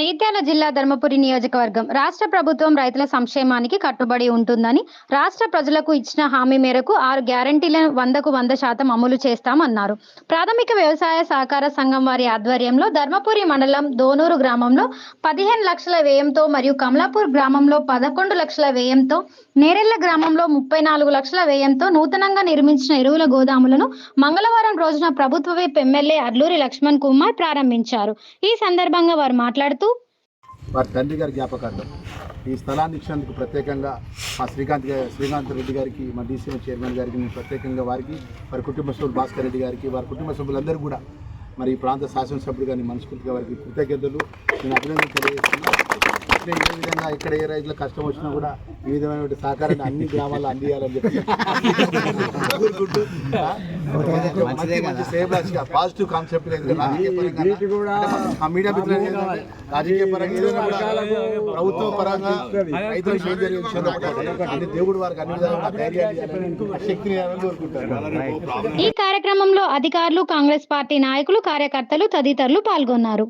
జగిత్యాల జిల్లా ధర్మపురి నియోజకవర్గం రాష్ట్ర ప్రభుత్వం రైతుల సంక్షేమానికి కట్టుబడి ఉంటుందని రాష్ట్ర ప్రజలకు ఇచ్చిన హామీ మేరకు 6 గ్యారెంటీలను 100% అమలు చేస్తామన్నారు. ప్రాథమిక వ్యవసాయ సహకార సంఘం వారి ఆధ్వర్యంలో ధర్మపురి మండలం దోనూరు గ్రామంలో 15 లక్షల వ్యయంతో మరియు కమలాపూర్ గ్రామంలో 11 లక్షల వ్యయంతో, నేరెళ్ల గ్రామంలో 34 లక్షల వ్యయంతో నూతనంగా నిర్మించిన ఎరువుల గోదాములను మంగళవారం రోజున ప్రభుత్వ విప్ ఎమ్మెల్యే అడ్లూరి లక్ష్మణ్ కుమార్ ప్రారంభించారు. ఈ సందర్భంగా వారు మాట్లాడుతూ వారి తండ్రి గారి జ్ఞాపకార్థం ఈ స్థలాన్ని ఇచ్చినందుకు ప్రత్యేకంగా మా శ్రీకాంత్ రెడ్డి గారికి, మా డీసీఎం చైర్మన్ గారికి, ప్రత్యేకంగా వారికి, వారి కుటుంబ సభ్యులు భాస్కర్ రెడ్డి గారికి, వారి కుటుంబ సభ్యులందరూ కూడా మరి ఈ ప్రాంత శాసనసభ్యుడు గారిని మనస్ఫూర్తిగా వారికి కృతజ్ఞతలు నేను అభినందనలు తెలియజేస్తున్నాను. ఇదే విధంగా ఇక్కడ ఏ రైతులకు కష్టం వచ్చినా కూడా ఈ విధమైన సహకారాన్ని అన్ని గ్రామాల్లో అందియాలని చెప్పి మంచి సేవరాశిగా పాజిటివ్ కాన్సెప్ట్ మీడియా రాజకీయ పరంగా ప్రభుత్వ పరంగా రైతులు దేవుడు వారికి అన్ని విధాలుగా ధైర్యాన్ని శక్తిని కోరుకుంటారు. ఈ కార్యక్రమంలో అధికారులు, కాంగ్రెస్ పార్టీ నాయకులు, కార్యకర్తలు తదితరులు పాల్గొన్నారు.